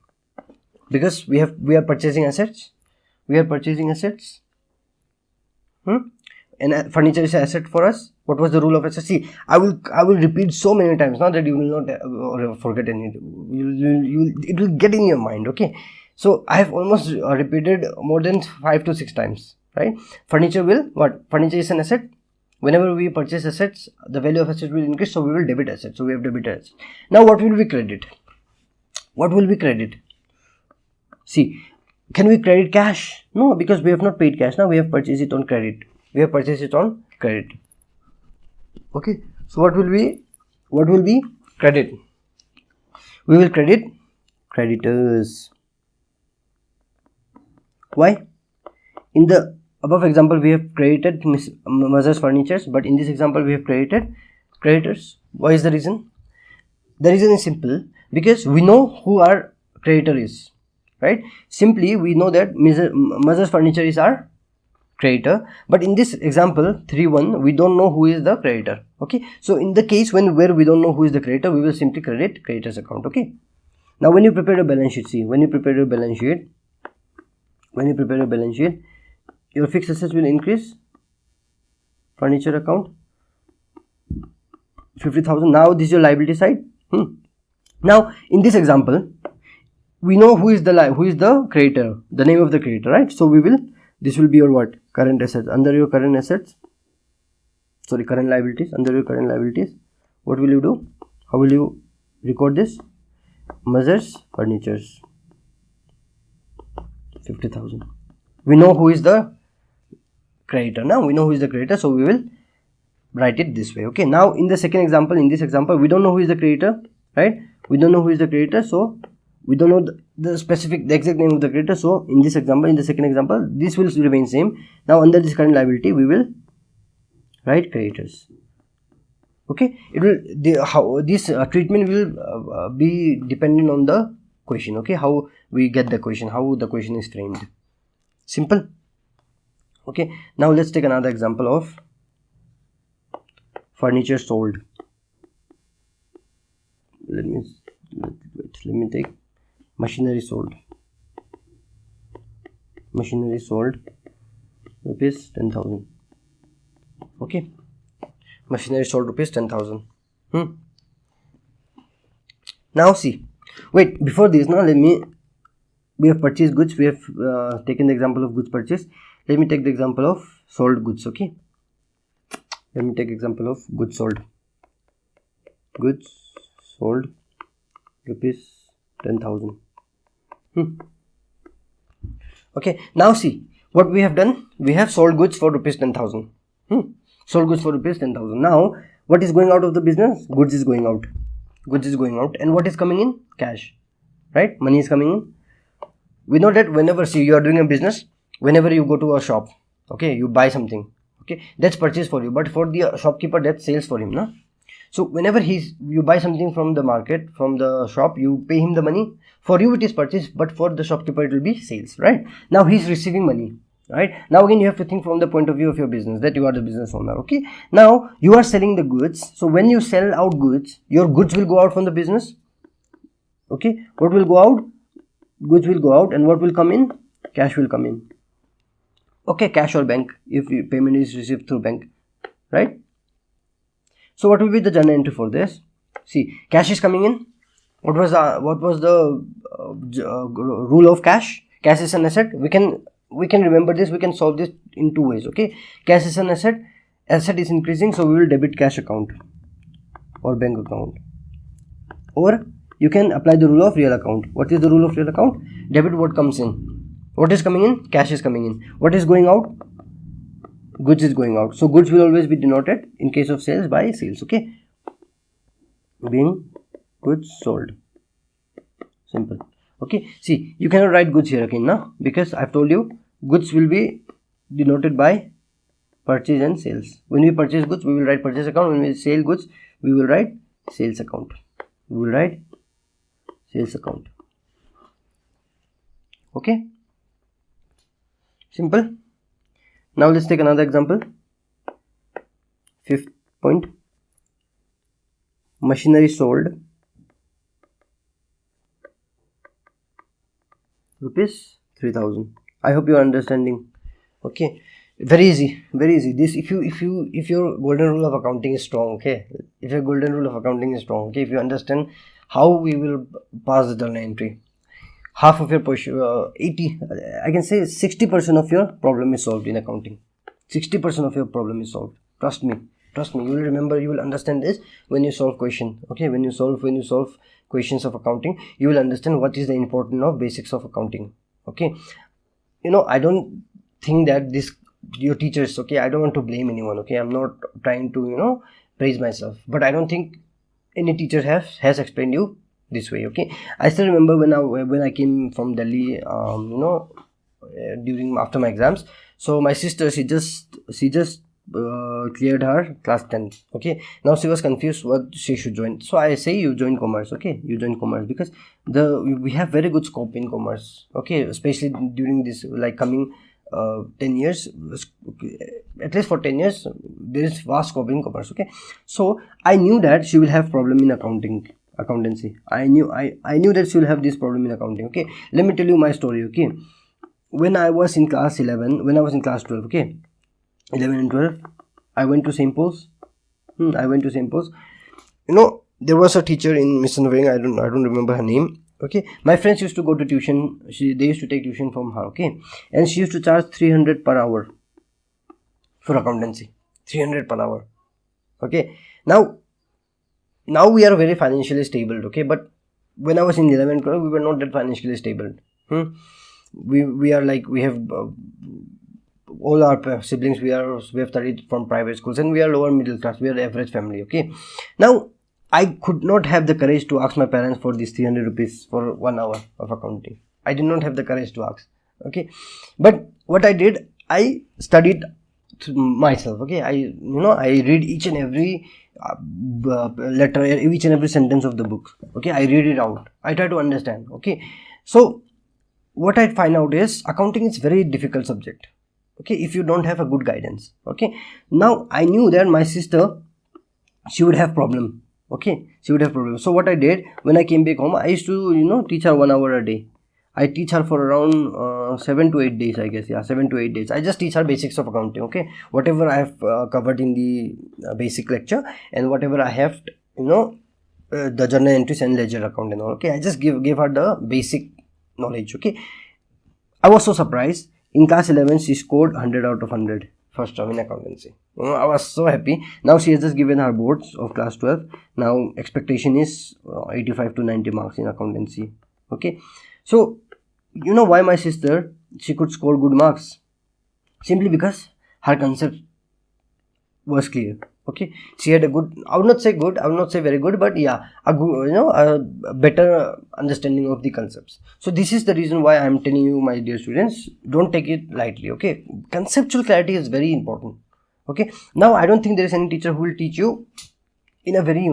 Because we are purchasing assets. And furniture is an asset for us. What was the rule of asset? See, I will repeat so many times now that you will not forget any. It will get in your mind. Okay, so I have almost repeated more than 5 to 6 times, right? Furniture will what? Furniture is an asset. Whenever we purchase assets, the value of assets will increase, so we will debit assets. So we have debited assets. Now what will we credit? See, can we credit cash? No, because we have not paid cash. Now we have purchased it on credit. Okay, so what will be credit? We will credit creditors. Why? In the above example, we have credited Mother's Furnitures, but in this example, we have credited creditors. Why is the reason? The reason is simple, because we know who our creditor is, right? Simply, we know that Mother's Furniture is our creditor, but in this example 3.1, we don't know who is the creditor. Okay, so in the case where we don't know who is the creditor, we will simply credit creditors account. Okay, now when you prepare a balance sheet, see, when you prepare a balance sheet, your fixed assets will increase. Furniture account 50,000. Now this is your liability side. Now in this example, we know who is the creditor, the name of the creditor, right? So this will be your what? Current assets. Under your current assets, sorry, current liabilities. Under your current liabilities, what will you do? How will you record this? Mother's Furnitures 50,000. We know who is the creditor. Now we know who is the creditor, so we will write it this way. Okay, now in the second example, in this example, we don't know who is the creditor, right? We don't know who is the creditor, so we don't know the exact name of the creditor. So in this example, in the second example, this will remain same. Now under this current liability, we will write creditors. Okay, this treatment will be dependent on the question. Okay, how we get the question, how the question is framed. Simple. Okay, now let's take another example of furniture sold. Let me take machinery sold. Rupees 10,000. Okay, machinery sold rupees 10,000. Now see, wait, before this, now we have purchased goods. We have taken the example of goods purchase. Let me take the example of sold goods. Okay, let me take example of goods sold. Rupees 10,000. Okay, now see what we have done. We have sold goods for rupees 10,000. Sold goods for rupees 10,000. Now what is going out of the business? Goods is going out. Goods is going out. And what is coming in? Cash. Right? Money is coming in. We know that whenever, see, you are doing a business, whenever you go to a shop, okay, you buy something, okay, that's purchase for you, but for the shopkeeper, that's sales for him, no? So whenever you buy something from the market, from the shop, you pay him the money. For you it is purchase, but for the shopkeeper it will be sales, right? Now he's receiving money, right? Now again you have to think from the point of view of your business, that you are the business owner, okay? Now you are selling the goods. So when you sell out goods, your goods will go out from the business, okay? What will go out? Goods will go out, and what will come in? Cash will come in, okay? Cash or bank, if payment is received through bank, right? So what will be the journal entry for this? See, cash is coming in. What was the rule of cash? Cash is an asset. We can remember this. We can solve this in two ways, okay? Cash is an asset. Asset is increasing, so we will debit cash account or bank account. Or you can apply the rule of real account. What is the rule of real account? Debit what comes in. What is coming in? Cash is coming in. What is going out? Goods is going out. So goods will always be denoted in case of sales by sales, okay? Being goods sold. Simple. Okay. See, you cannot write goods here again now, because I've told you goods will be denoted by purchase and sales. When we purchase goods, we will write purchase account. When we sell goods, we will write sales account. We will write sales account. Okay. Simple. Now let's take another example. 5th point. Machinery sold rupees 3,000. I hope you are understanding. Okay, very easy, very easy. This, if your golden rule of accounting is strong, okay, if your golden rule of accounting is strong, okay, if you understand how we will pass the journal entry, half of your 80, I can say 60% of your problem is solved in accounting. 60% of your problem is solved. Trust me, you will remember, you will understand this when you solve question, okay? When you solve questions of accounting, you will understand what is the importance of basics of accounting, okay? You know, I don't think that your teachers, okay, I don't want to blame anyone, okay? I'm not trying to, praise myself, but I don't think any teacher has explained you this way, okay? I still remember when I came from Delhi, during after my exams. So my sister, she just cleared her class 10, okay? Now she was confused what she should join. So I say, you join commerce, okay? You join commerce, because we have very good scope in commerce, okay? Especially during this, like, coming 10 years, at least for 10 years, there is vast scope in commerce, okay? So I knew that she will have problem in accountancy. I knew that she will have this problem in accounting, okay? Let me tell you my story, okay? When I was in class 12, okay, 11 and 12, I went to St. Paul's. There was a teacher in Miss Noveng, I don't remember her name, okay? My friends used to go to tuition. They used to take tuition from her, okay? And she used to charge 300 per hour for accountancy. 300 per hour, okay? Now we are very financially stable, okay? But when I was in 11 and 12, we were not that financially stable. We are like, we have all our siblings, we have studied from private schools, and we are lower middle class, we are average family, okay? Now I could not have the courage to ask my parents for this 300 rupees for 1 hour of accounting. I did not have the courage to ask, okay? But what I did, I studied myself, okay? I read each and every letter, each and every sentence of the book, okay? I read it out, I try to understand, okay? So what I find out is, accounting is very difficult subject, okay, if you don't have a good guidance, okay? Now I knew that my sister, she would have problem, okay? So what I did, when I came back home, I used to teach her 1 hour a day. I teach her for around 7 to 8 days, I guess. Yeah, 7 to 8 days. I just teach her basics of accounting, okay? Whatever I have covered in the basic lecture, and whatever I have, the journal entries and ledger account and all, okay? I just gave her the basic knowledge, okay? I was so surprised. In class 11, she scored 100 out of 100 first term in accountancy. I was so happy. Now she has just given her boards of class 12. Now expectation is 85 to 90 marks in accountancy, okay? So why my sister, she could score good marks? Simply because her concept was clear. Okay, she had a good, I would not say good, I would not say very good, but yeah, a good, a better understanding of the concepts. So this is the reason why I am telling you, my dear students, don't take it lightly. Okay, conceptual clarity is very important. Okay, now I don't think there is any teacher who will teach you in a very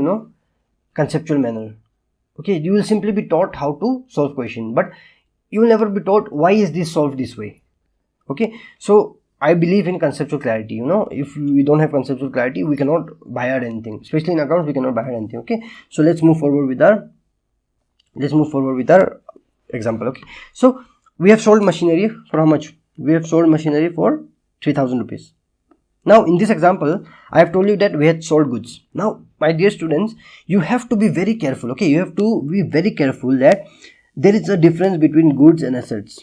conceptual manner. Okay, you will simply be taught how to solve question, but you will never be taught why is this solved this way. Okay, so I believe in conceptual clarity. If we don't have conceptual clarity, we cannot buy out anything, especially in accounts. We cannot buy out anything. Okay, so let's move forward with our example. Okay, so we have sold machinery for how much? We have sold machinery for 3,000 rupees. Now in this example, I have told you that we had sold goods. Now my dear students, you have to be very careful. Okay, you have to be very careful that there is a difference between goods and assets.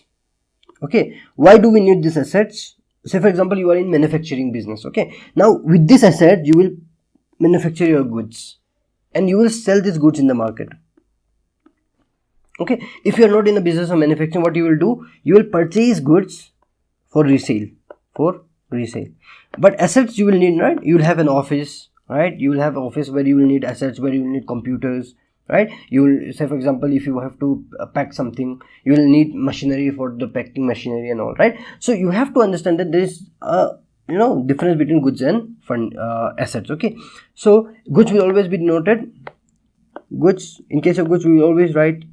Okay, why do we need these assets? Say for example, you are in manufacturing business. Okay, now with this asset you will manufacture your goods and you will sell these goods in the market. Okay, if you are not in the business of manufacturing, what you will do, you will purchase goods for resale. But assets you will need, right? You will have an office, right? You will have office where you will need assets, where you will need computers, right? You will, say for example, if you have to pack something, you will need machinery for the packing machinery and all, right? So you have to understand that there is a difference between goods and assets. Okay, so goods will always be denoted goods. In case of goods, we will always write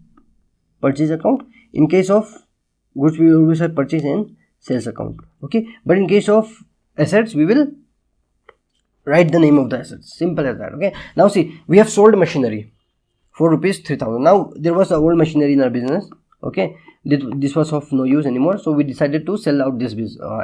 purchase account. In case of goods, we will always have purchase and sales account. Okay, but in case of assets, we will write the name of the assets. Simple as that. Okay, now see, we have sold machinery for rupees 3,000. Now there was a old machinery in our business. Okay, this was of no use anymore, so we decided to sell out this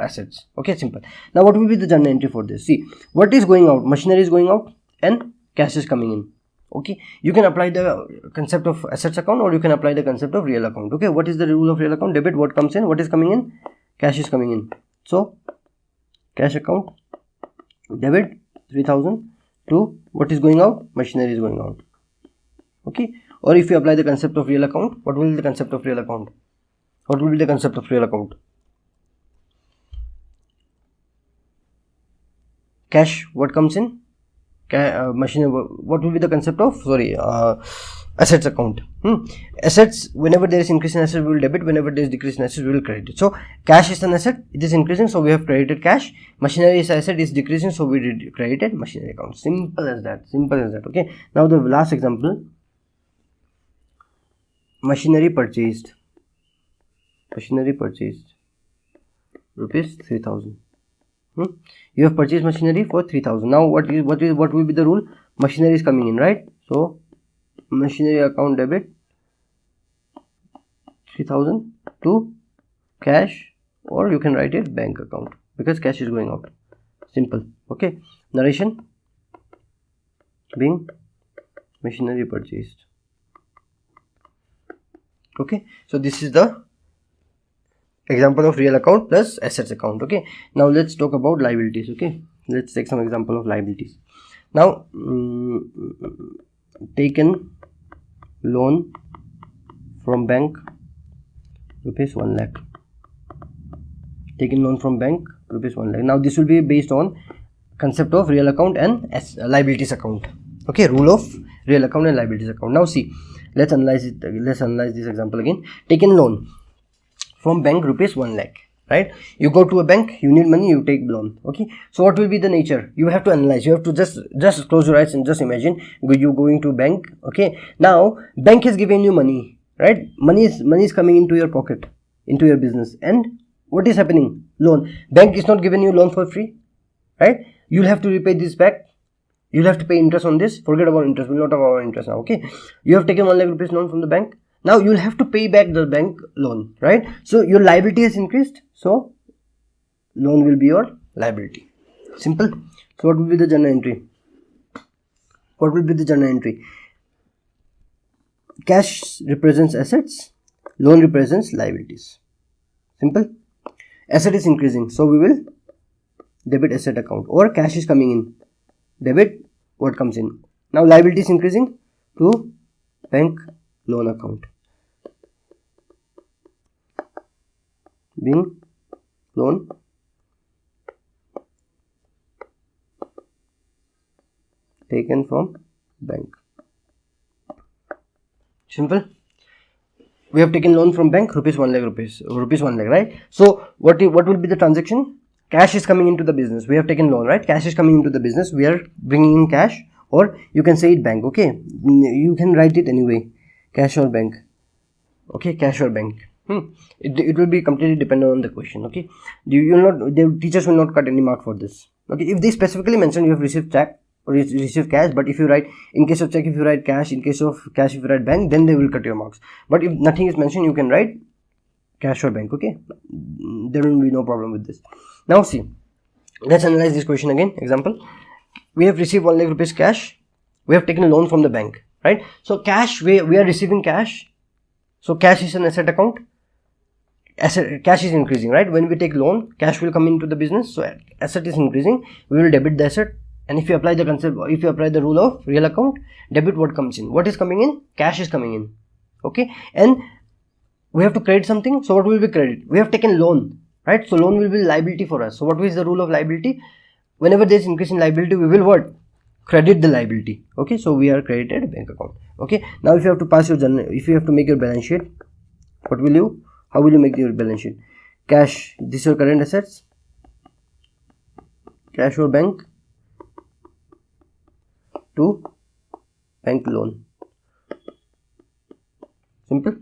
assets. Okay, simple. Now what will be the journal entry for this? See, what is going out? Machinery is going out and cash is coming in. Okay, you can apply the concept of assets account or you can apply the concept of real account. Okay, what is the rule of real account? Debit what comes in, what is coming in? Cash is coming in. So cash account, debit 3,000 to what is going out? Machinery is going out. Okay, or if you apply the concept of real account, what will be the concept of real account? What will be the concept of real account? Cash what comes in? Machinery, what will be the concept of assets account? Assets, whenever there is increase in assets, we will debit. Whenever there is decrease in assets, we will credit. So cash is an asset, it is increasing, so we have credited cash. Machinery is asset, is decreasing, so we credited machinery account. Simple as that. Okay, now the last example, machinery purchased rupees 3,000. You have purchased machinery for 3,000. Now what will be the rule? Machinery is coming in, right? So machinery account debit 3,000 to cash, or you can write it bank account because cash is going out. Simple. Okay, narration being machinery purchased. Okay, so this is the example of real account plus assets account. Okay, now let's talk about liabilities. Okay, let's take some example of liabilities. Now taken loan from bank rupees 1 lakh. Taken loan from bank rupees 1 lakh. Now this will be based on concept of real account and liabilities account. Okay, rule of real account and liabilities account. Now see, let's analyze this example again. Taken loan from bank rupees 1 lakh, right? You go to a bank, you need money, you take loan. Okay, so what will be the nature? You have to analyze. You have to just close your eyes and just imagine you going to bank. Okay, now bank is giving you money, right? Money is coming into your pocket, into your business, and what is happening? Loan. Bank is not giving you loan for free, right? You'll have to repay this back. You'll have to pay interest on this. Forget about interest. We'll not talk about interest now. Okay, you have taken 1 lakh rupees loan from the bank. Now you'll have to pay back the bank loan, right? So your liability has increased, so loan will be your liability. Simple. So what will be the journal entry? Cash represents assets, loan represents liabilities. Simple. Asset is increasing, so we will debit asset account, or cash is coming in, debit what comes in. Now liability is increasing, to bank loan account, being loan taken from bank. Simple. We have taken loan from bank, rupees 1 lakh, rupees 1 lakh, right? So what will be the transaction? Cash is coming into the business. We have taken loan, right? Cash is coming into the business. We are bringing in cash, or you can say it bank. Okay, you can write it anyway, cash or bank. Okay, cash or bank. It will be completely dependent on the question. Okay, the teachers will not cut any mark for this. Okay, if they specifically mention you have received check or receive cash, but if you write, in case of check, if you write cash, in case of cash, if you write bank, then they will cut your marks. But if nothing is mentioned, you can write cash or bank. Okay, there will be no problem with this. Now see, let's analyze this question again. Example, we have received 1 lakh rupees cash. We have taken a loan from the bank, right? So cash, we are receiving cash. So cash is an asset account. Cash is increasing, right? When we take loan, cash will come into the business. So asset is increasing. We will debit the asset. And if you apply the concept, if you apply the rule of real account, debit what comes in. What is coming in? Cash is coming in. Okay. And we have to credit something. So what will be credit? We have taken loan, right? So loan will be liability for us. So what is the rule of liability? Whenever there is increase in liability, we will what? Credit the liability. Okay. So we are credited bank account. Okay. Now if you have to pass your journal, if you have to make your balance sheet, what will you? How will you make your balance sheet? Cash. This is your current assets. Cash or bank. To bank loan. Simple.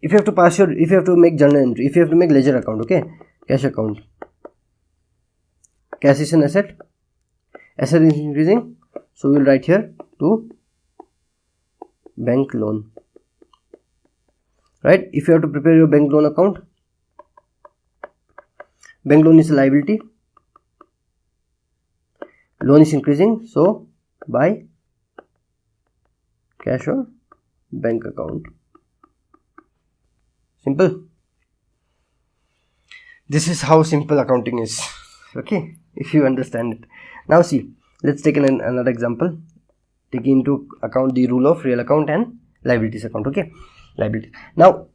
If you have to pass your, if you have to make journal entry, if you have to make ledger account, okay, cash account. Cash is an asset. Asset is increasing, so we will write here to bank loan. Right? If you have to prepare your bank loan account, bank loan is a liability. Loan is increasing, so by cash or bank account. Simple. This is how simple accounting is. Okay, if you understand it. Now see, let's take another example. Take into account the rule of real account and liabilities account. Okay, liability. Now,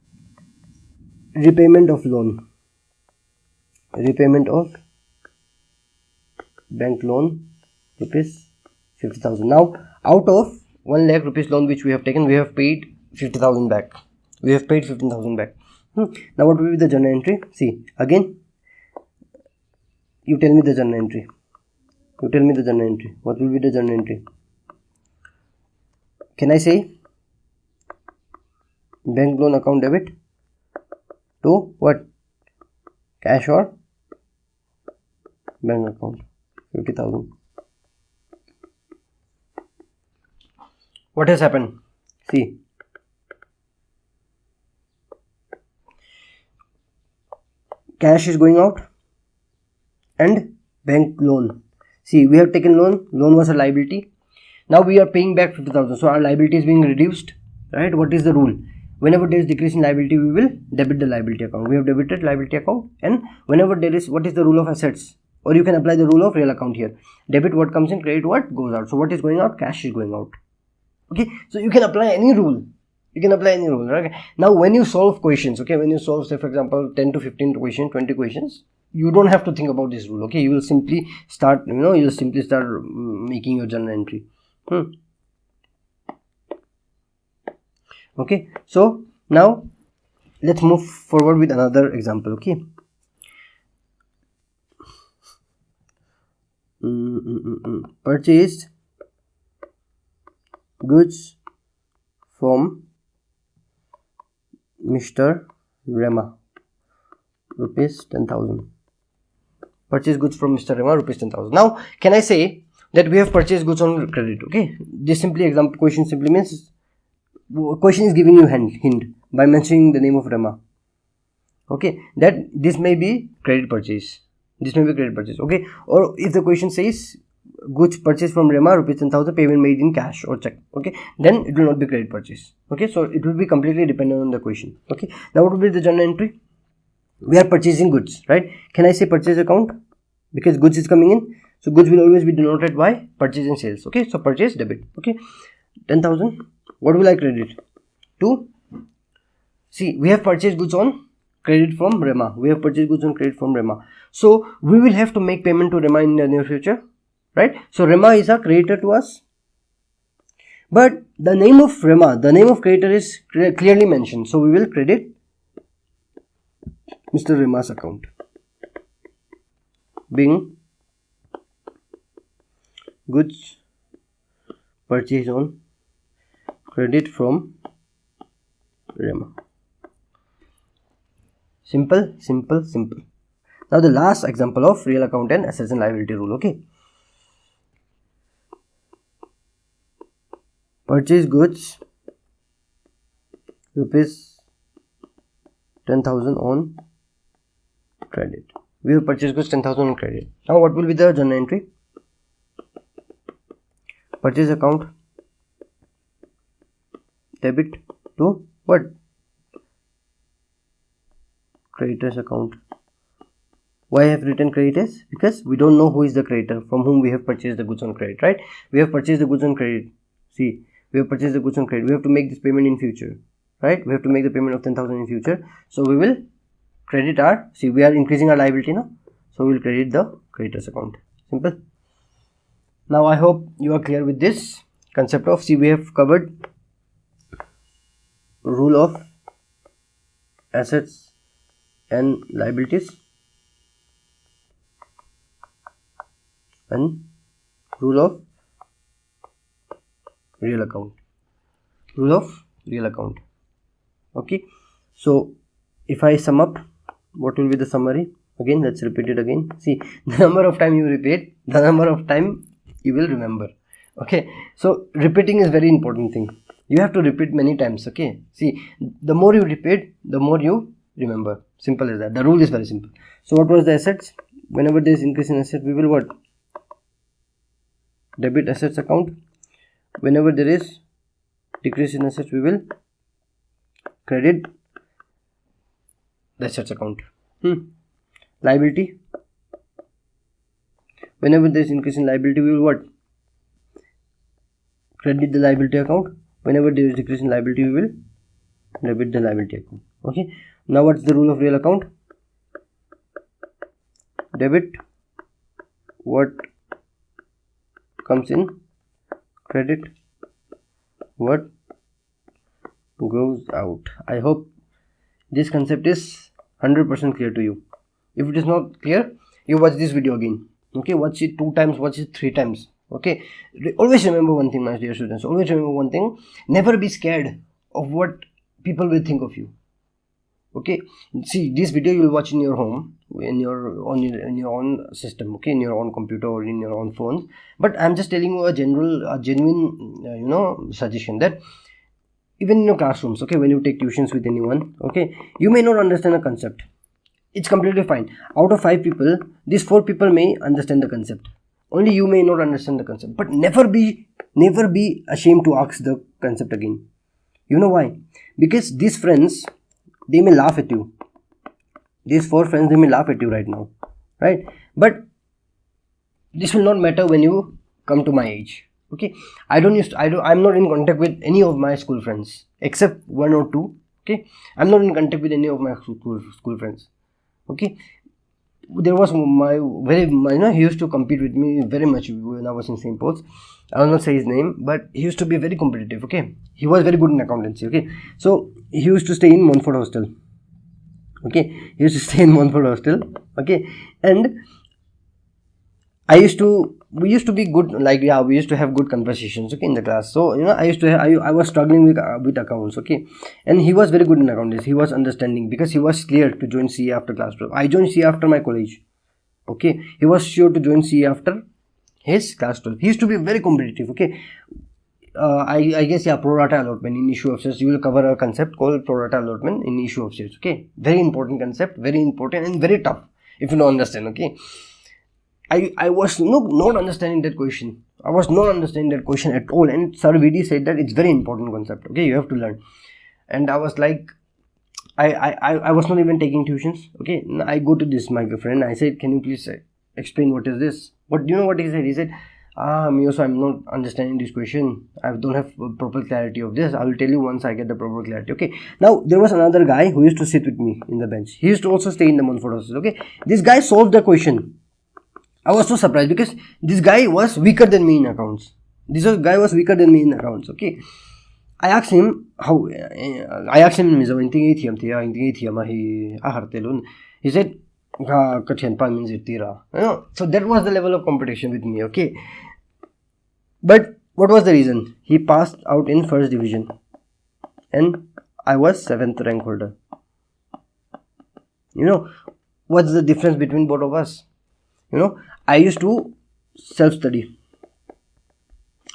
repayment of loan. Repayment of bank loan, rupees 50,000. Now, out of 1 lakh rupees loan which we have taken, we have paid 50,000 back. We have paid 15,000 back. Now, what will be the journal entry? See, again, you tell me the journal entry. You tell me the journal entry. What will be the journal entry? Can I say bank loan account debit to what? Cash or bank account, 50,000. What has happened? See, cash is going out and bank loan. See, we have taken loan. Loan was a liability. Now we are paying back 50,000. So our liability is being reduced, right? What is the rule? Whenever there is decrease in liability, we will debit the liability account. We have debited liability account, and whenever there is, what is the rule of assets? Or you can apply the rule of real account here. Debit what comes in, credit what goes out. So what is going out? Cash is going out. Okay, so you can apply any rule. You can apply any rule, right? Now when you solve questions, okay, when you solve, say for example 10 to 15 questions, 20 questions, you don't have to think about this rule. Okay, you will simply start, you'll simply start making your journal entry. Okay, so now let's move forward with another example. Okay, purchased goods from Mr. Rema, rupees 10,000. Purchase goods from Mr. Rema, rupees 10,000. Now, can I say that we have purchased goods on credit? Okay, this simply example question simply means question is giving you hint by mentioning the name of Rema. Okay, that this may be credit purchase. This may be credit purchase. Okay, or if the question says goods purchased from Rema, rupees 10,000, payment made in cash or check. Okay, then it will not be credit purchase. Okay, so it will be completely dependent on the question. Okay, now what will be the journal entry? We are purchasing goods, right? Can I say purchase account? Because goods is coming in, so goods will always be denoted by purchase and sales. Okay, so purchase debit. Okay, 10,000. What will I credit to? See, we have purchased goods on credit from Rema. We have purchased goods on credit from Rema. So we will have to make payment to Rema in the near future, right? So Rema is a creditor to us. But the name of Rema, the name of creditor is clearly mentioned. So we will credit Mr. Rema's account, being goods purchased on credit from Rema. Simple. Now the last example of real account and assets and liability rule. Okay. Purchase goods rupees 10,000 on credit. We have purchased goods 10,000 on credit. Now what will be the journal entry? Purchase account debit to what? Creditors account. Why I have written creditors? Because we don't know who is the creditor from whom we have purchased the goods on credit, right? We have purchased the goods on credit. See, we have purchased the goods on credit. We have to make this payment in future, right? We have to make the payment of 10,000 in future. So we will credit our, see, we are increasing our liability now. So we will credit the creditors account. Simple. Now I hope you are clear with this concept of, see, we have covered rule of assets and liabilities and rule of real account. Okay, so if I sum up, what will be the summary? Again, let's repeat it again. See, the number of time you repeat, the number of time you will remember. Okay, so repeating is very important thing. You have to repeat many times. Okay, see, the more you repeat, the more you remember. Simple as that. The rule is very simple. So what was the assets? Whenever there is increase in asset, we will what? Debit assets account. Whenever there is decrease in assets, we will credit the assets account. Liability. Whenever there is increase in liability, we will what? Credit the liability account. Whenever there is decrease in liability, we will debit the liability account. Okay. Now what's the rule of real account? Debit what comes in, credit what goes out. I hope this concept is 100% clear to you. If it is not clear, you watch this video again. Okay, watch it 2 times, watch it 3 times. Okay, always remember one thing, my dear students. Always remember one thing. Never be scared of what people will think of you. Okay, see, this video you will watch in your home, in your own system. Okay, in your own computer or in your own phone. But I'm just telling you a genuine suggestion that even in your classrooms, okay, when you take tuitions with anyone, okay, you may not understand a concept. It's completely fine. Out of 5 people, these 4 people may understand the concept. Only you may not understand the concept. But never be ashamed to ask the concept again. You know why? Because these friends, they may laugh at you. These 4 friends, they may laugh at you right now, right? But this will not matter when you come to my age. Okay, I'm not in contact with any of my school friends except 1 or 2. Okay, I'm not in contact with any of my school friends. Okay, there was he used to compete with me very much when I was in St. Paul's. I will not say his name, but he used to be very competitive. Okay, he was very good in accountancy. Okay, so he used to stay in Montfort Hostel. Okay, he used to stay in Montfort Hostel. Okay, and we used to be good, like, yeah, we used to have good conversations, okay, in the class. So I was struggling with accounts, okay, and he was very good in accountancy. He was understanding because he was clear to join CA after class 12. I joined CA after my college. Okay, he was sure to join CA after his class 12. He used to be very competitive. Okay, I guess, yeah, pro rata allotment in issue of shares. You will cover a concept called pro rata allotment in issue of shares. Okay, very important concept, very important and very tough if you don't understand. Okay, I was not understanding that question. I was not understanding that question at all. And Sir VD said that it's very important concept. Okay, you have to learn. And I was like, I was not even taking tuitions. Okay, I go to this my friend. I said, can you please explain what is this? What do you know what he said? He said, Mioso, I'm not understanding this question. I don't have proper clarity of this. I will tell you once I get the proper clarity. Okay. Now there was another guy who used to sit with me in the bench. He used to also stay in the Montfort Hostel. Okay. This guy solved the question. I was so surprised because this guy was weaker than me in accounts. This guy was weaker than me in accounts. Okay, I asked him how. I asked him is one thing ATM thea, one thing ATM he ahartelun. He said, "Kachan pa means itira." So that was the level of competition with me. Okay, but what was the reason? He passed out in first division, and I was 7th rank holder. What's the difference between both of us? I used to self-study.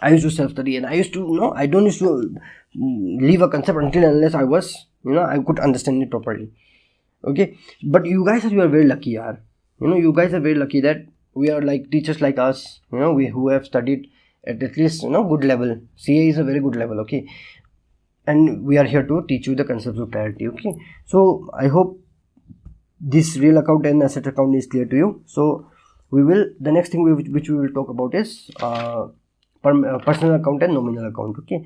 And I used to, I don't used to leave a concept until unless I was, I could understand it properly. Okay, but you guys are very lucky, yaar. You guys are very lucky that we are like teachers like us, we who have studied at least, good level. CA is a very good level, okay, and we are here to teach you the concepts of priority. Okay, so I hope this real account and asset account is clear to you. So the next thing which we will talk about is personal account and nominal account. Okay,